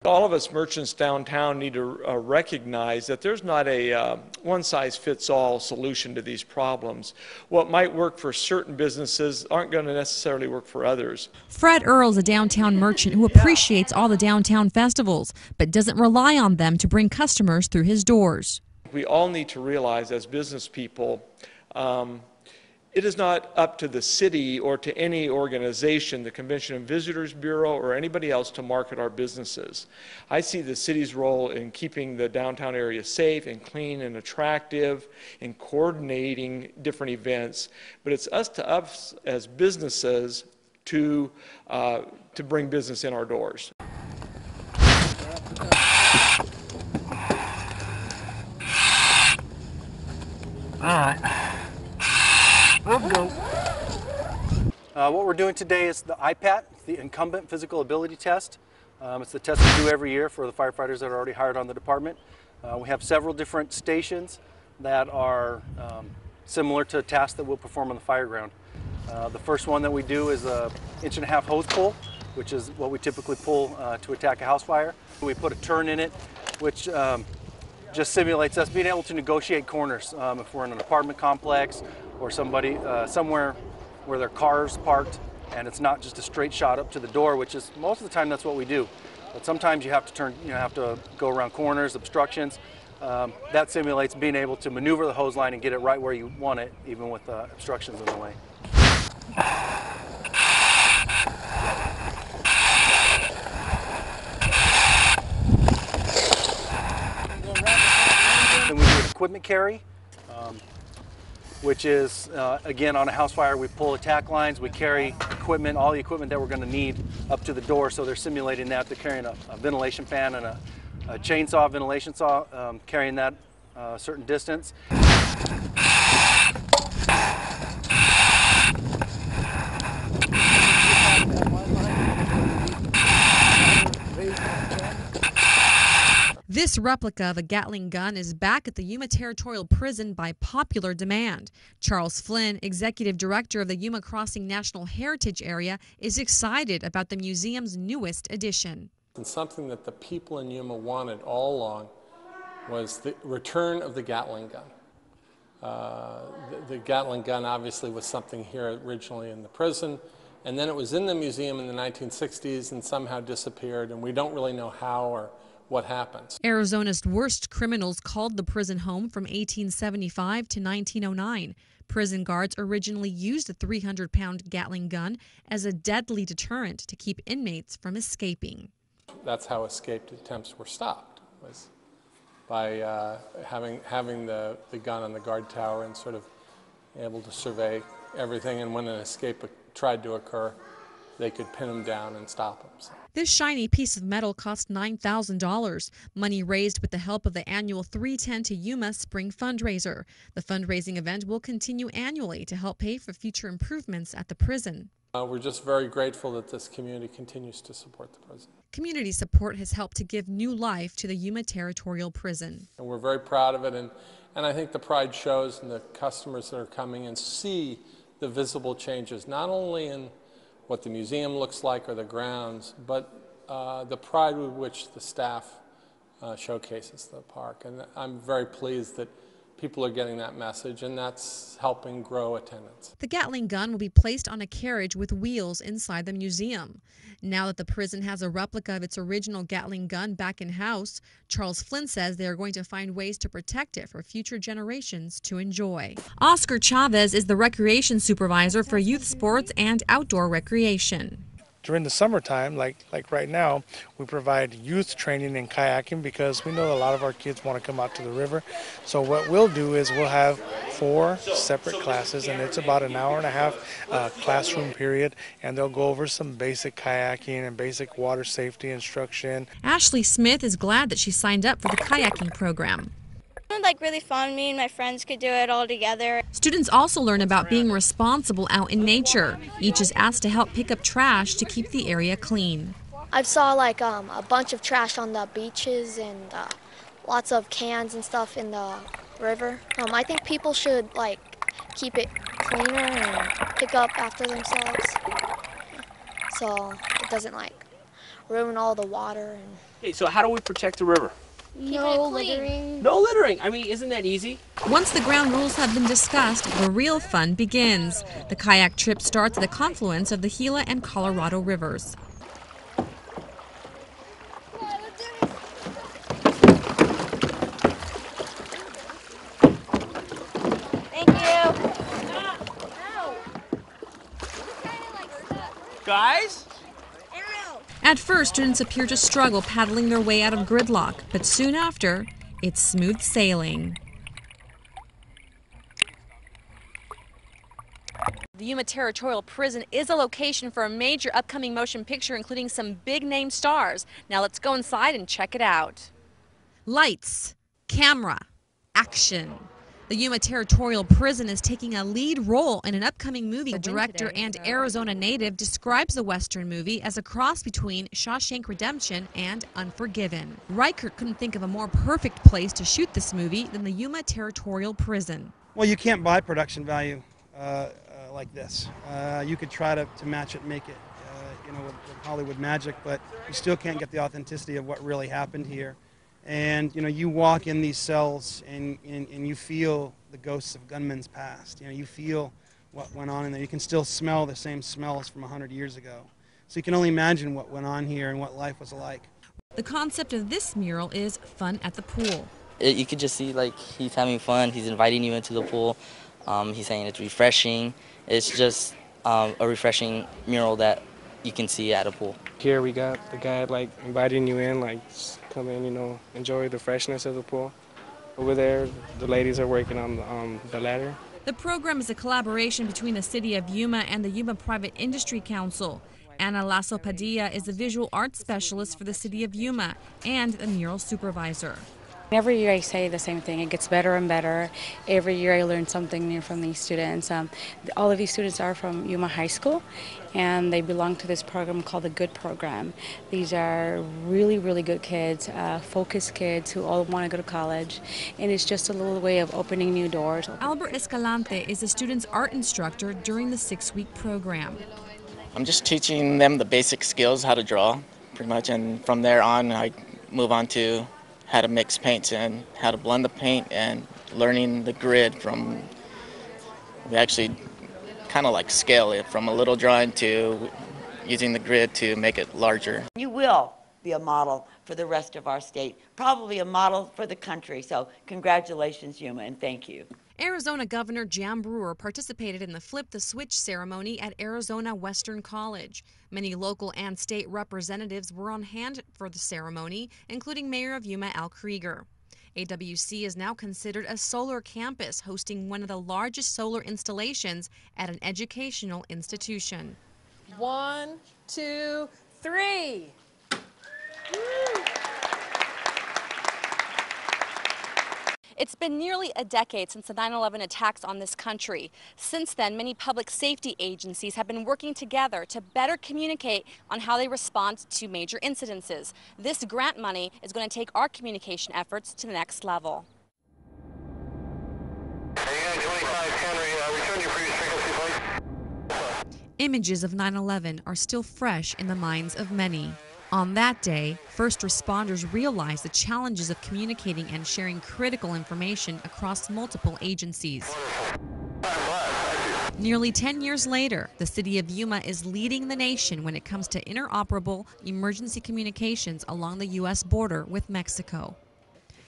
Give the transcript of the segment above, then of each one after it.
All of us merchants downtown need to recognize that there's not a one-size-fits-all solution to these problems. What might work for certain businesses aren't going to necessarily work for others. Fred Earle is a downtown merchant who appreciates all the downtown festivals, but doesn't rely on them to bring customers through his doors. We all need to realize as business people, it is not up to the city or to any organization, the Convention and Visitors Bureau or anybody else, to market our businesses. I see the city's role in keeping the downtown area safe and clean and attractive and coordinating different events, but it's up to us as businesses to bring business in our doors. All right. We'll go. What we're doing today is the IPAT, the Incumbent Physical Ability Test. It's the test we do every year for the firefighters that are already hired on the department. We have several different stations that are similar to tasks that we'll perform on the fire ground. The first one that we do is a 1.5-inch hose pull, which is what we typically pull to attack a house fire. We put a turn in it, which just simulates us being able to negotiate corners if we're in an apartment complex or somebody somewhere where their car's parked and it's not just a straight shot up to the door, which is most of the time that's what we do. But sometimes you have to turn, have to go around corners, obstructions. That simulates being able to maneuver the hose line and get it right where you want it, even with obstructions in the way. Then we do an equipment carry, which is, again, on a house fire, we pull attack lines, we carry equipment, all the equipment that we're going to need up to the door, so they're simulating that. They're carrying a ventilation fan and a chainsaw, ventilation saw, carrying that a certain distance. This replica of a Gatling gun is back at the Yuma Territorial Prison by popular demand. Charles Flynn, executive director of the Yuma Crossing National Heritage Area, is excited about the museum's newest addition. And something that the people in Yuma wanted all along was the return of the Gatling gun. The Gatling gun obviously was something here originally in the prison, and then it was in the museum in the 1960s and somehow disappeared, and we don't really know how or what happens. Arizona's worst criminals called the prison home from 1875 to 1909. Prison guards originally used a 300-pound Gatling gun as a deadly deterrent to keep inmates from escaping. That's how escape attempts were stopped, was by having the gun on the guard tower and sort of able to survey everything, and when an escape tried to occur, they could pin them down and stop them. So. This shiny piece of metal cost $9,000, money raised with the help of the annual 310 to Yuma Spring fundraiser. The fundraising event will continue annually to help pay for future improvements at the prison. We're just very grateful that this community continues to support the prison. Community support has helped to give new life to the Yuma Territorial Prison. And we're very proud of it, and I think the pride shows in the customers that are coming and see the visible changes, not only in what the museum looks like or the grounds, but the pride with which the staff showcases the park. And I'm very pleased that people are getting that message, and that's helping grow attendance. The Gatling gun will be placed on a carriage with wheels inside the museum. Now that the prison has a replica of its original Gatling gun back in-house, Charles Flynn says they are going to find ways to protect it for future generations to enjoy. Oscar Chavez is the recreation supervisor for youth sports and outdoor recreation. During the summertime, like right now, we provide youth training in kayaking because we know a lot of our kids want to come out to the river. So what we'll do is we'll have 4 separate classes, and it's about an hour and a half classroom period, and they'll go over some basic kayaking and basic water safety instruction. Ashley Smith is glad that she signed up for the kayaking program. It was really fun. Me and my friends could do it all together. Students also learn about being responsible out in nature. Each is asked to help pick up trash to keep the area clean. I saw a bunch of trash on the beaches and lots of cans and stuff in the river. I think people should keep it cleaner and pick up after themselves, so it doesn't ruin all the water. And Okay, so how do we protect the river? no littering. No littering. I mean, isn't that easy? Once the ground rules have been discussed, the real fun begins. The kayak trip starts at the confluence of the Gila and Colorado rivers. Thank you. Guys? At first, students appear to struggle paddling their way out of gridlock, but soon after, it's smooth sailing. The Yuma Territorial Prison is a location for a major upcoming motion picture, including some big-name stars. Now let's go inside and check it out. Lights, camera, action. The Yuma Territorial Prison is taking a lead role in an upcoming movie. The director and Arizona native describes the Western movie as a cross between Shawshank Redemption and Unforgiven. Reichert couldn't think of a more perfect place to shoot this movie than the Yuma Territorial Prison. Well, you can't buy production value like this. You could try to match it, make it, with Hollywood magic, but you still can't get the authenticity of what really happened here. And you walk in these cells and you feel the ghosts of gunmen's past. You feel what went on in there. You can still smell the same smells from 100 years ago. So you can only imagine what went on here and what life was like. The concept of this mural is fun at the pool. You could just see like he's having fun. He's inviting you into the pool. He's saying it's refreshing. It's just a refreshing mural that you can see at a pool. Here we got the guy like inviting you in, like come in, enjoy the freshness of the pool. Over there, the ladies are working on the ladder. The program is a collaboration between the City of Yuma and the Yuma Private Industry Council. Ana Lasso Padilla is the visual arts specialist for the City of Yuma and the mural supervisor. Every year I say the same thing. It gets better and better. Every year I learn something new from these students. All of these students are from Yuma High School, and they belong to this program called the Good Program. These are really, really good kids, focused kids who all want to go to college, and it's just a little way of opening new doors. Albert Escalante is the student's art instructor during the 6-week program. I'm just teaching them the basic skills, how to draw, pretty much, and from there on I move on to how to mix paints and how to blend the paint and learning the grid from, we actually kind of like scale it from a little drawing to using the grid to make it larger. You will be a model for the rest of our state, probably a model for the country. So congratulations, Yuma, and thank you. Arizona Governor Jan Brewer participated in the Flip the Switch ceremony at Arizona Western College. Many local and state representatives were on hand for the ceremony, including Mayor of Yuma Al Krieger. AWC is now considered a solar campus, hosting one of the largest solar installations at an educational institution. 1, 2, 3. Woo. It's been nearly a decade since the 9/11 attacks on this country. Since then, many public safety agencies have been working together to better communicate on how they respond to major incidences. This grant money is going to take our communication efforts to the next level. Images of 9/11 are still fresh in the minds of many. On that day, first responders realized the challenges of communicating and sharing critical information across multiple agencies. Nearly 10 years later, the City of Yuma is leading the nation when it comes to interoperable emergency communications along the U.S. border with Mexico.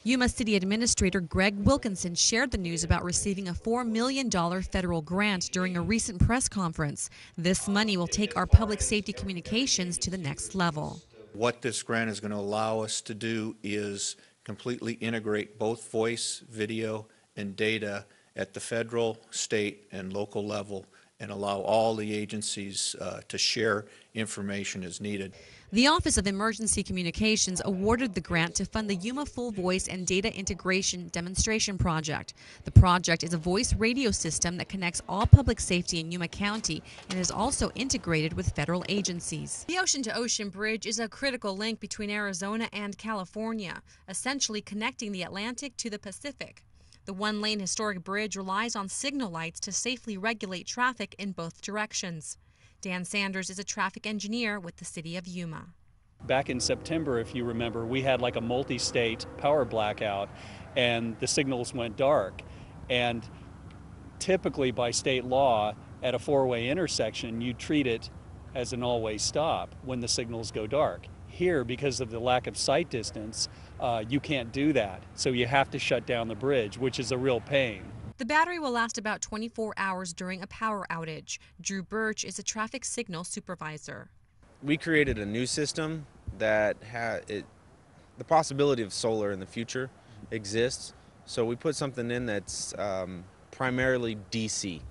Yuma City Administrator Greg Wilkinson shared the news about receiving a $4 million federal grant during a recent press conference. This money will take our public safety communications to the next level. What this grant is going to allow us to do is completely integrate both voice, video, and data at the federal, state, and local level and allow all the agencies to share information as needed. The Office of Emergency Communications awarded the grant to fund the Yuma Full Voice and Data Integration Demonstration Project. The project is a voice radio system that connects all public safety in Yuma County and is also integrated with federal agencies. The ocean-to-ocean bridge is a critical link between Arizona and California, essentially connecting the Atlantic to the Pacific. The one-lane historic bridge relies on signal lights to safely regulate traffic in both directions. Dan Sanders is a traffic engineer with the City of Yuma. Back in September, if you remember, we had like a multi-state power blackout and the signals went dark. And typically by state law, at a four-way intersection, you treat it as an all-way stop when the signals go dark. Here, because of the lack of sight distance, you can't do that. So you have to shut down the bridge, which is a real pain. The battery will last about 24 hours during a power outage. Drew Birch is a traffic signal supervisor. We created a new system that the possibility of solar in the future exists. So we put something in that's primarily DC.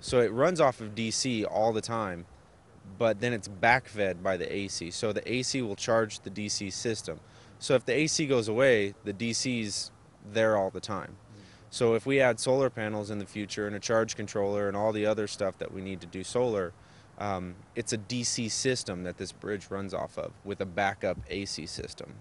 So it runs off of DC all the time, but then it's backfed by the AC. So the AC will charge the DC system. So if the AC goes away, the DC's there all the time. So if we add solar panels in the future and a charge controller and all the other stuff that we need to do solar, it's a DC system that this bridge runs off of with a backup AC system.